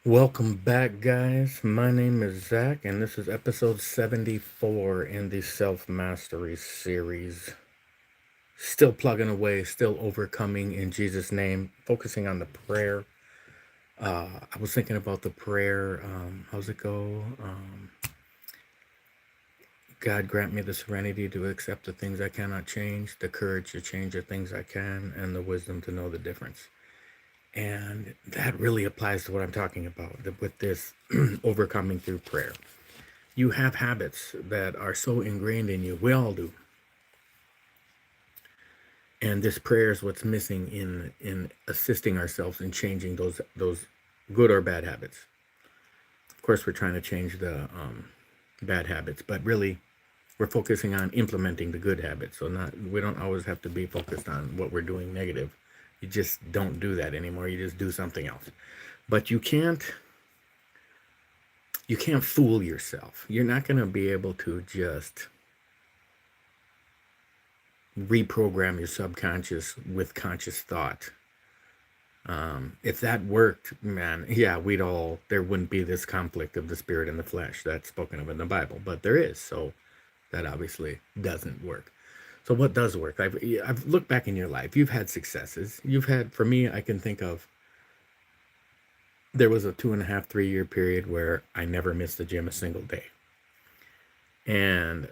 Welcome back, guys. My name is Zach, and this is episode 74 in the Self Mastery series. Still plugging away, still overcoming in Jesus' name, focusing on the prayer. I was thinking about the prayer. How's it go? God grant me the serenity to accept the things I cannot change, the courage to change the things I can, and the wisdom to know the difference. And that really applies to what I'm talking about with this overcoming through prayer. You have habits that are so ingrained in you. We all do. And this prayer is what's missing in assisting ourselves in changing those good or bad habits. Of course, we're trying to change the bad habits, but really, we're focusing on implementing the good habits. So not we don't always have to be focused on what we're doing negative. You just don't do that anymore. You just do something else. But you can't fool yourself. You're not going to be able to just reprogram your subconscious with conscious thought. If that worked, man, yeah, there wouldn't be this conflict of the spirit and the flesh that's spoken of in the Bible, but there is. So that obviously doesn't work. So what does work? I've looked back in your life. You've had successes. For me, I can think of, there was a 2.5, 3 year period where I never missed the gym a single day. And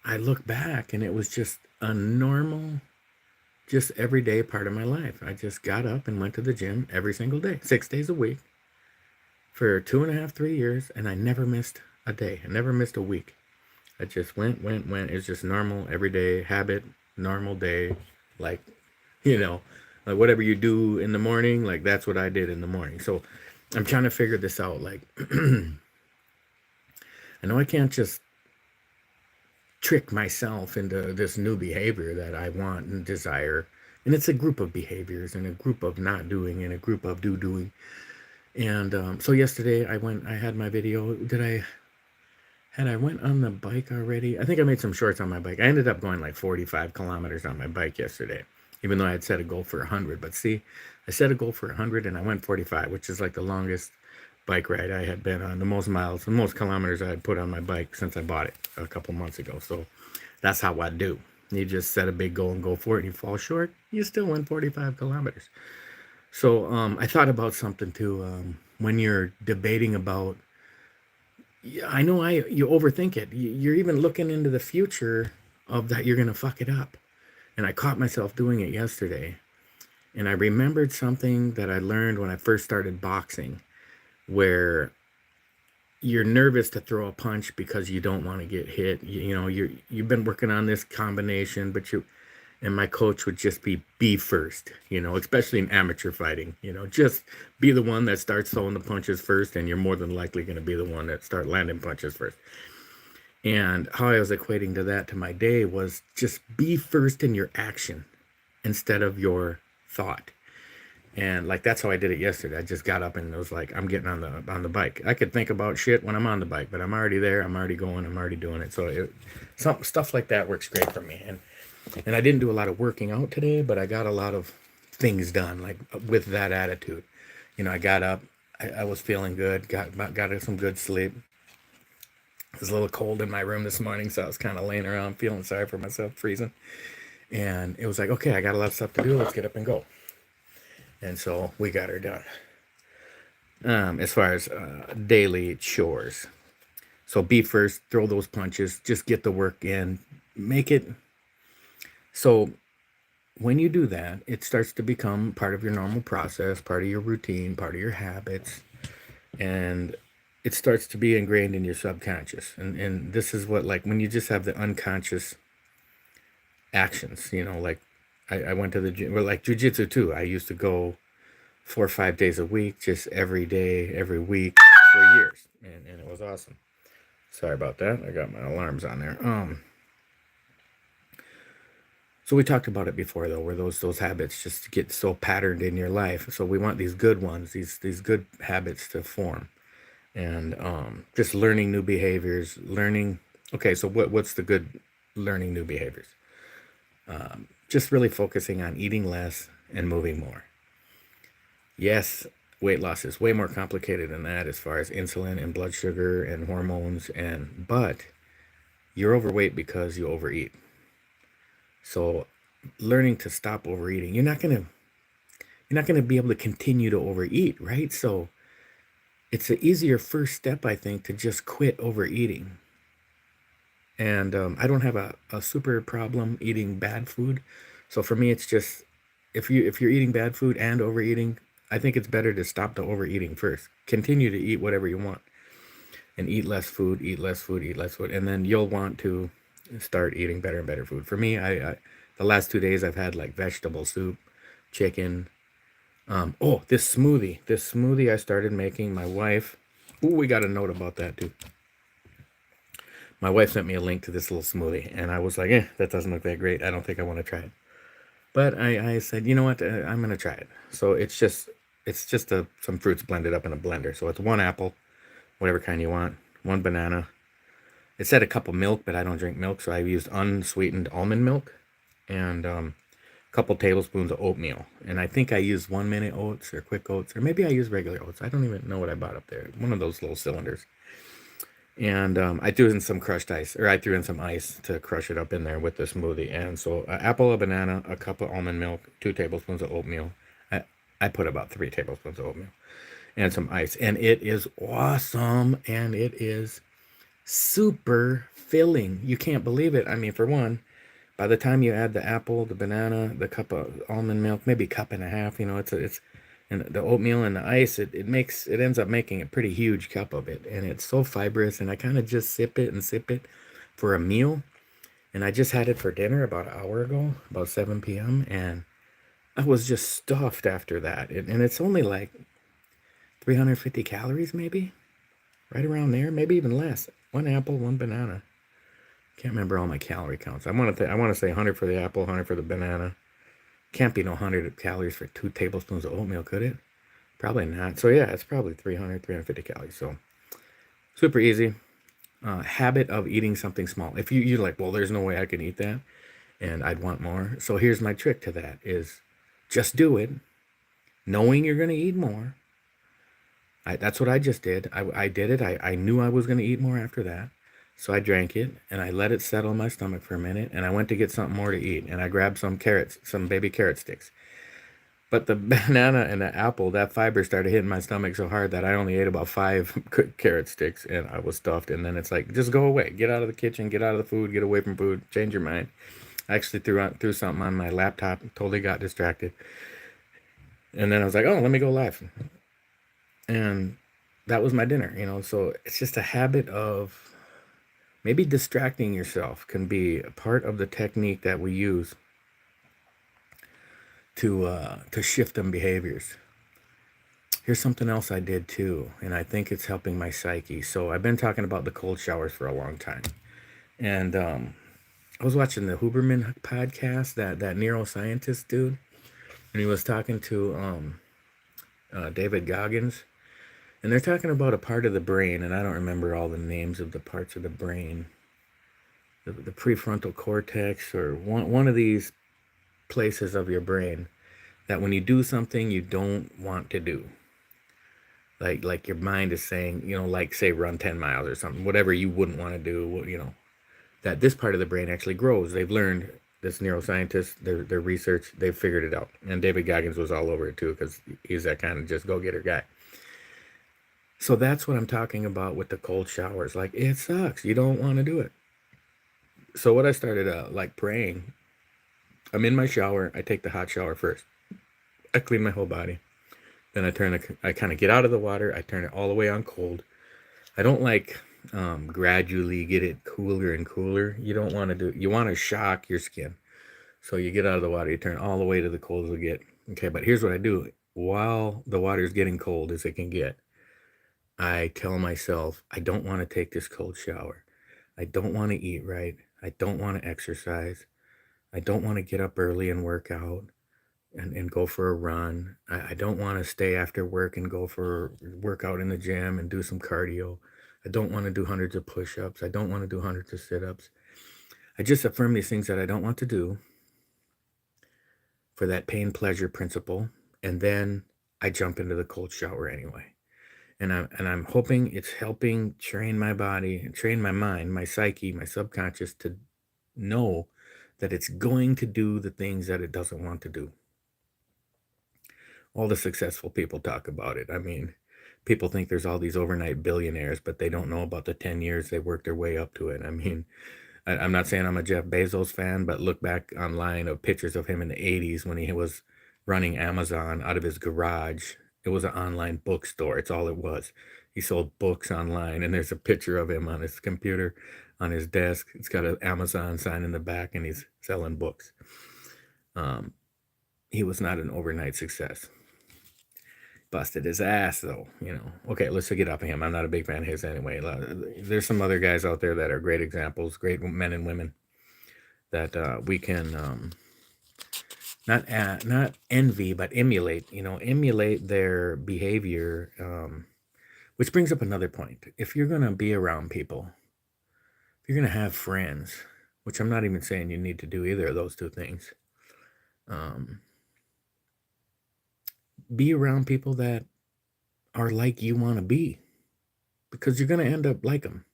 I look back and it was just a normal, just everyday part of my life. I just got up and went to the gym every single day, 6 days a week for 2.5, 3 years. And I never missed a day. I never missed a week. I just went. It's just normal, everyday habit, normal day. Like, you know, like whatever you do in the morning, like that's what I did in the morning. So I'm trying to figure this out. Like, I know I can't just trick myself into this new behavior that I want and desire. And it's a group of behaviors and a group of not doing and a group of doing. And so yesterday I had my video. I went on the bike already? I think I made some shorts on my bike. I ended up going like 45 kilometers on my bike yesterday, even though I had set a goal for 100. But see, I set a goal for 100 and I went 45, which is like the longest bike ride I had been on, the most miles, the most kilometers I had put on my bike since I bought it a couple months ago. So that's how I do. You just set a big goal and go for it, and you fall short, you still went 45 kilometers. So I thought about something too. When you're debating about, yeah, I know you overthink it. You're even looking into the future of that you're gonna fuck it up. And I caught myself doing it yesterday. And I remembered something that I learned when I first started boxing, where you're nervous to throw a punch because you don't want to get hit. You've been working on this combination, and my coach would just be first, especially in amateur fighting, just be the one that starts throwing the punches first, and you're more than likely going to be the one that start landing punches first. And how I was equating to my day was just be first in your action instead of your thought. And like that's how I did it yesterday. I just got up and it was like, I'm getting on the bike. I could think about shit when I'm on the bike, but I'm already there. I'm already going. I'm already doing it. So some stuff like that works great for me. And I didn't do a lot of working out today, but I got a lot of things done like with that attitude. I got up. I was feeling good. Got some good sleep. It was a little cold in my room this morning, so I was kind of laying around feeling sorry for myself, freezing. And it was like, okay, I got a lot of stuff to do. Let's get up and go. And so we got her done. As far as daily chores. So be first, throw those punches, just get the work in, make it. So when you do that, it starts to become part of your normal process, part of your routine, part of your habits, and it starts to be ingrained in your subconscious. And this is what, like, when you just have the unconscious actions, like I went to the gym, or like jujitsu too. I used to go 4 or 5 days a week, just every day, every week for years. And it was awesome. Sorry about that. I got my alarms on there. So we talked about it before though, where those habits just get so patterned in your life. So we want these good ones, these good habits to form. And just learning new behaviors, okay, so what's the good learning new behaviors? Just really focusing on eating less and moving more. Yes, weight loss is way more complicated than that as far as insulin and blood sugar and hormones, but you're overweight because you overeat. So learning to stop overeating, you're not gonna be able to continue to overeat, right? So it's an easier first step, I think, to just quit overeating. And I don't have a super problem eating bad food. So for me, it's just if you're eating bad food and overeating, I think it's better to stop the overeating first. Continue to eat whatever you want and eat less food, eat less food, eat less food, and then you'll want to start eating better and better food. For me, I the last 2 days I've had like vegetable soup, chicken. Oh, this smoothie I started making. My wife. Oh, we got a note about that too. My wife sent me a link to this little smoothie, and I was like, that doesn't look that great. I don't think I want to try it. But I said, you know what? I'm gonna try it. So it's just some fruits blended up in a blender. So it's one apple, whatever kind you want, one banana. It said a cup of milk, but I don't drink milk, so I used unsweetened almond milk, and a couple tablespoons of oatmeal. And I think I used 1 minute oats or quick oats, or maybe I used regular oats. I don't even know what I bought up there. One of those little cylinders. And I threw in some crushed ice, or I threw in some ice to crush it up in there with the smoothie. And so, an apple, a banana, a cup of almond milk, 2 tablespoons of oatmeal. I put about 3 tablespoons of oatmeal and some ice, and it is awesome, and it is super filling. You can't believe it. I mean, for one, by the time you add the apple, the banana, the cup of almond milk, maybe a cup and a half, it's and the oatmeal and the ice, it ends up making a pretty huge cup of it, and it's so fibrous, and I kind of just sip it and sip it for a meal. And I just had it for dinner about an hour ago, about 7 p.m., and I was just stuffed after that. And it's only like 350 calories, maybe, right around there, maybe even less. One apple, one banana. Can't remember all my calorie counts. I want to say 100 for the apple, 100 for the banana. Can't be no 100 calories for 2 tablespoons of oatmeal, could it? Probably not. So yeah, it's probably 350 calories. So super easy. Habit of eating something small. If you're like, well, there's no way I can eat that, and I'd want more. So here's my trick to that: is just do it, knowing you're gonna eat more. That's what I just did. I did it. I knew I was gonna eat more after that. So I drank it and I let it settle in my stomach for a minute, and I went to get something more to eat, and I grabbed some carrots, some baby carrot sticks. But the banana and the apple, that fiber started hitting my stomach so hard that I only ate about 5 carrot sticks, and I was stuffed. And then it's like, just go away, get out of the kitchen, get out of the food, get away from food, change your mind. I actually threw something on my laptop, totally got distracted, and then I was like, oh, let me go live, and that was my dinner. So it's just a habit of maybe distracting yourself can be a part of the technique that we use to shift them behaviors. Here's something else I did too, and I think it's helping my psyche. So I've been talking about the cold showers for a long time, and I was watching the Huberman podcast, that neuroscientist dude, and he was talking to David Goggins, and they're talking about a part of the brain, and I don't remember all the names of the parts of the brain, the prefrontal cortex, or one of these places of your brain that when you do something you don't want to do, like your mind is saying, like say run 10 miles or something, whatever you wouldn't want to do, that this part of the brain actually grows. They've learned, this neuroscientist, their research, they've figured it out. And David Goggins was all over it too, because he's that kind of just go-getter guy. So that's what I'm talking about with the cold showers. Like, it sucks. You don't want to do it. So what I started like praying, I'm in my shower, I take the hot shower first. I clean my whole body. Then I kind of get out of the water. I turn it all the way on cold. I don't like gradually get it cooler and cooler. You don't want to you want to shock your skin. So you get out of the water, you turn it all the way to the cold as it get. Okay, but here's what I do. While the water is getting cold as it can get, I tell myself, I don't want to take this cold shower. I don't want to eat right. I don't want to exercise. I don't want to get up early and work out and go for a run. I don't want to stay after work and go for workout in the gym and do some cardio. I don't want to do hundreds of push-ups. I don't want to do hundreds of sit-ups. I just affirm these things that I don't want to do for that pain pleasure principle. And then I jump into the cold shower anyway. And I'm hoping it's helping train my body and train my mind, my psyche, my subconscious to know that it's going to do the things that it doesn't want to do. All the successful people talk about it. I mean, people think there's all these overnight billionaires, but they don't know about the 10 years they worked their way up to it. I mean, I'm not saying I'm a Jeff Bezos fan, but look back online of pictures of him in the 80s when he was running Amazon out of his garage. It was an online bookstore. It's all it was. He sold books online, and there's a picture of him on his computer on his desk. It's got an Amazon sign in the back, and he's selling books. He was not an overnight success. Busted his ass, though. Okay, let's get off of him. I'm not a big fan of his anyway. There's some other guys out there that are great examples, great men and women that we can not envy, but emulate. Emulate their behavior. Which brings up another point. If you're gonna be around people, if you're gonna have friends, which I'm not even saying you need to do either of those two things. Be around people that are like you want to be, because you're going to end up like them.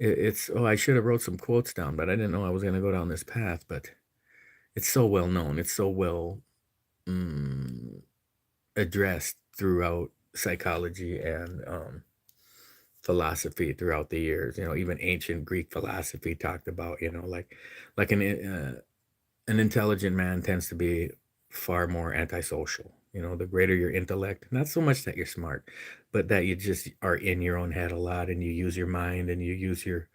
I should have wrote some quotes down, but I didn't know I was going to go down this path, but it's so well known. It's so well addressed throughout psychology and philosophy throughout the years. Even ancient Greek philosophy talked about, like an intelligent man tends to be far more antisocial. The greater your intellect, not so much that you're smart, but that you just are in your own head a lot, and you use your mind and you use your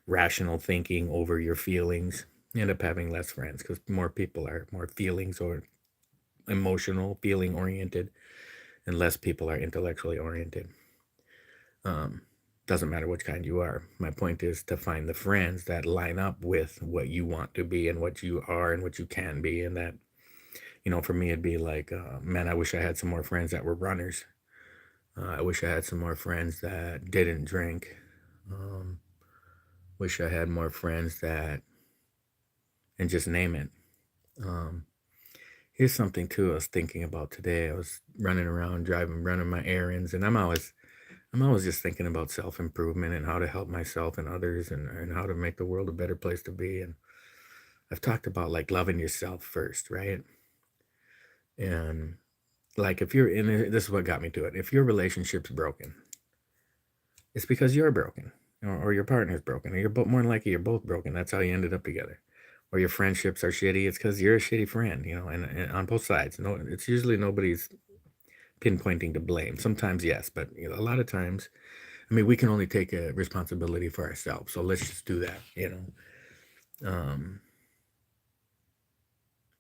rational thinking over your feelings. You end up having less friends because more people are more feelings or emotional, feeling oriented, and less people are intellectually oriented. Doesn't matter which kind you are. My point is to find the friends that line up with what you want to be and what you are and what you can be. And that, for me, it'd be like, man, I wish I had some more friends that were runners. I wish I had some more friends that didn't drink. Wish I had more friends that, and just name it. Here's something too I was thinking about today. I was running around, running my errands, and I'm always just thinking about self-improvement and how to help myself and others and how to make the world a better place to be. And I've talked about like loving yourself first, right? And like if you're in this is what got me to it. If your relationship's broken, it's because you're broken, or your partner's broken, or more than likely you're both broken. That's how you ended up together. Or your friendships are shitty. It's because you're a shitty friend, and on both sides. No, it's usually nobody's pinpointing to blame. Sometimes yes, but a lot of times, I mean, we can only take a responsibility for ourselves. So let's just do that.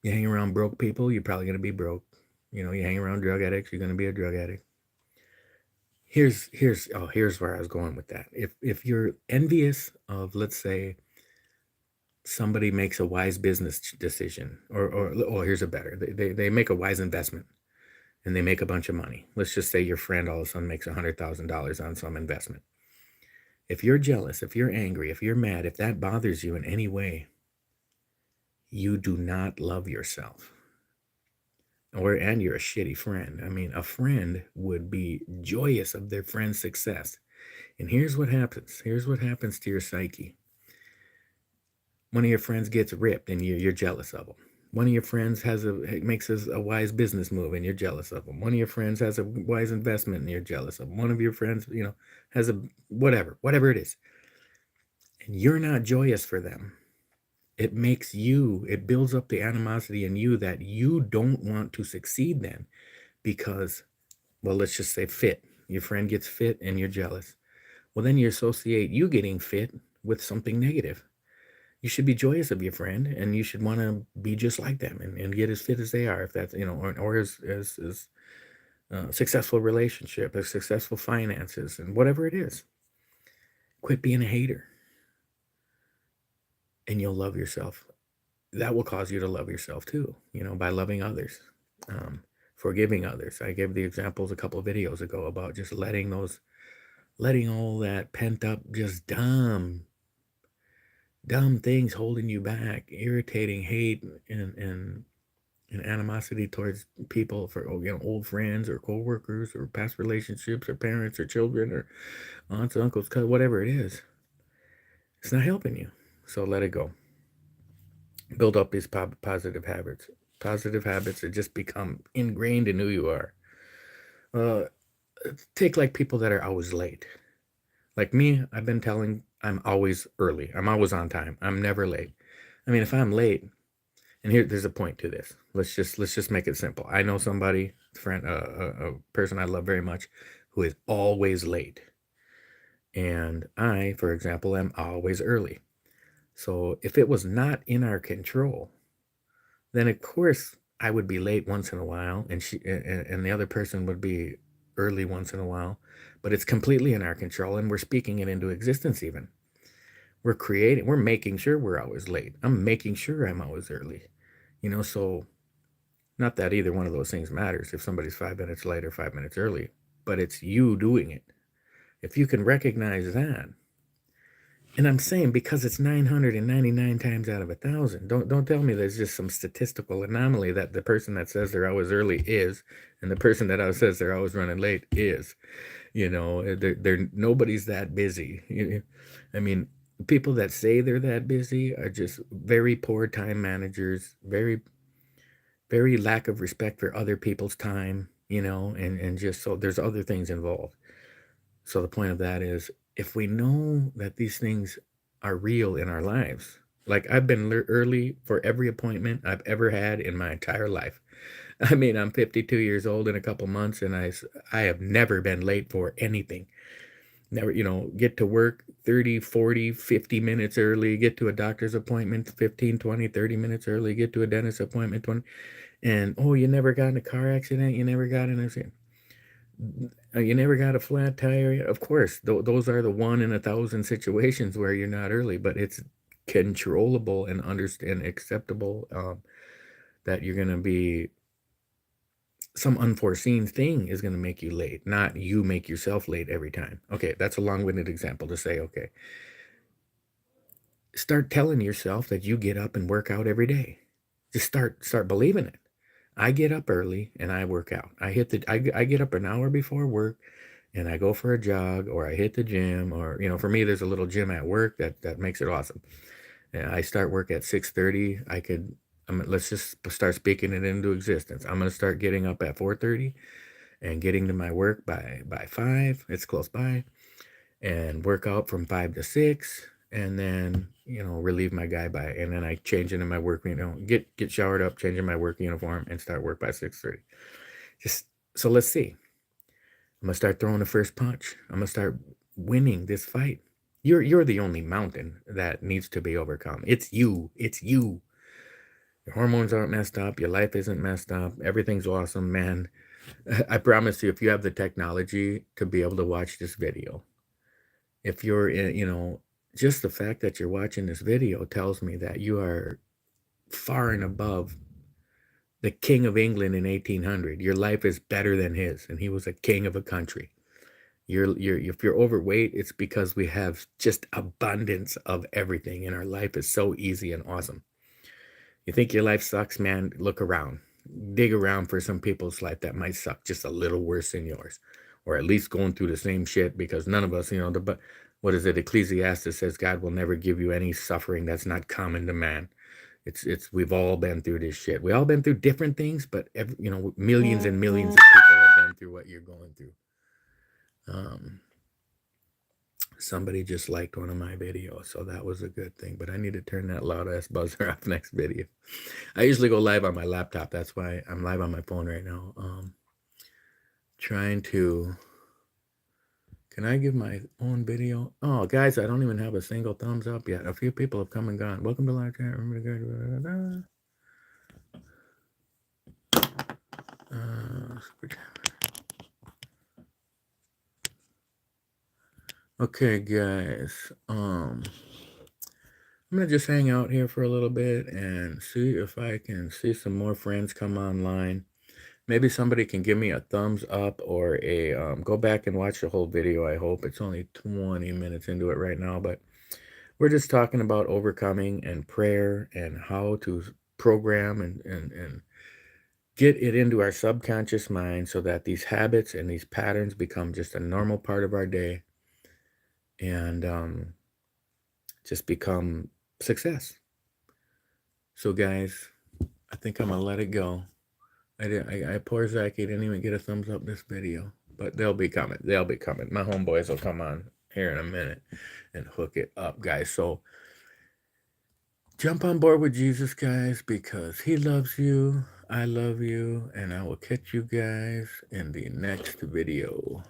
You hang around broke people, you're probably going to be broke. You hang around drug addicts, you're going to be a drug addict. Here's where I was going with that. If you're envious of, let's say, somebody makes a wise business decision, or here's a better, they make a wise investment and they make a bunch of money. Let's just say your friend all of a sudden makes $100,000 on some investment. If you're jealous, if you're angry, if you're mad, if that bothers you in any way, you do not love yourself. And you're a shitty friend. I mean, a friend would be joyous of their friend's success. And here's what happens. Here's what happens to your psyche. One of your friends gets ripped and you're jealous of them. One of your friends makes a wise business move and you're jealous of them. One of your friends has a wise investment and you're jealous of them. One of your friends, has a whatever it is. And you're not joyous for them. It builds up the animosity in you that you don't want to succeed then because, well, let's just say fit. Your friend gets fit and you're jealous. Well, then you associate you getting fit with something negative. You should be joyous of your friend and you should want to be just like them and get as fit as they are, if that's, or as successful relationship, as successful finances, and whatever it is. Quit being a hater. And you'll love yourself. That will cause you to love yourself too, by loving others, forgiving others. I gave the examples a couple of videos ago about just letting all that pent up, just dumb things holding you back, irritating hate and and animosity towards people for, old friends or coworkers or past relationships or parents or children or aunts, uncles, cousins, whatever it is. It's not helping you. So let it go. Build up these positive habits. Positive habits that just become ingrained in who you are. Take like people that are always late. Like me, I've been telling I'm always early. I'm always on time. I'm never late. I mean, if I'm late, and there's a point to this. Let's just make it simple. I know somebody, friend, a person I love very much, who is always late, and I, for example, am always early. So if it was not in our control, then of course I would be late once in a while, and the other person would be early once in a while. But it's completely in our control, and we're speaking it into existence. Even we're making sure we're always late. I'm making sure I'm always early. So not that either one of those things matters if somebody's 5 minutes late or 5 minutes early, but it's you doing it. If you can recognize that, and I'm saying because it's 999 times out of 1,000. Don't tell me there's just some statistical anomaly that the person that says they're always early is, and the person that always says they're always running late is. They're nobody's that busy. I mean, people that say they're that busy are just very poor time managers, very very lack of respect for other people's time, and just so there's other things involved. So the point of that is if we know that these things are real in our lives, like I've been early for every appointment I've ever had in my entire life. I mean, I'm 52 years old in a couple months, and I have never been late for anything. Never, get to work 30, 40, 50 minutes early, get to a doctor's appointment 15, 20, 30 minutes early, get to a dentist appointment 20. And oh, you never got in a car accident, you never got in you never got a flat tire. Of course, those are the 1 in 1,000 situations where you're not early, but it's controllable and understand acceptable, that you're going to be some unforeseen thing is going to make you late, not you make yourself late every time. Okay, that's a long-winded example to say, okay, start telling yourself that you get up and work out every day. Just start believing it. I get up early and I work out. I get up an hour before work and I go for a jog, or I hit the gym, or for me there's a little gym at work that makes it awesome. And I start work at 6:30. Let's just start speaking it into existence. I'm going to start getting up at 4:30 and getting to my work by 5. It's close by, and work out from 5 to 6, and then relieve my guy and then I change into my work, get showered up, change in my work uniform, and start work by 6:30. Just so let's see. I'm gonna start throwing the first punch. I'm gonna start winning this fight. You're the only mountain that needs to be overcome. It's you. Your hormones aren't messed up. Your life isn't messed up. Everything's awesome, man. I promise you, if you have the technology to be able to watch this video, if you're in, just the fact that you're watching this video tells me that you are far and above the king of England in 1800. Your life is better than his, and he was a king of a country. If you're overweight, it's because we have just abundance of everything, and our life is so easy and awesome. You think your life sucks, man? Look around. Dig around for some people's life that might suck just a little worse than yours, or at least going through the same shit, because none of us, but what is it? Ecclesiastes says God will never give you any suffering that's not common to man. We've all been through this shit. We all been through different things, but millions and millions of people have been through what you're going through. Somebody just liked one of my videos, so that was a good thing, but I need to turn that loud ass buzzer off next video. I usually go live on my laptop. That's why I'm live on my phone right now. Can I give my own video? Oh, guys, I don't even have a single thumbs up yet. A few people have come and gone. Welcome to live chat. Okay, guys. I'm gonna just hang out here for a little bit and see if I can see some more friends come online. Maybe somebody can give me a thumbs up or a go back and watch the whole video. I hope it's only 20 minutes into it right now, but we're just talking about overcoming and prayer and how to program and get it into our subconscious mind so that these habits and these patterns become just a normal part of our day and just become success. So, guys, I think I'm gonna let it go. Poor Zachy didn't even get a thumbs up this video, but they'll be coming. They'll be coming. My homeboys will come on here in a minute and hook it up, guys. So jump on board with Jesus, guys, because he loves you. I love you, and I will catch you guys in the next video.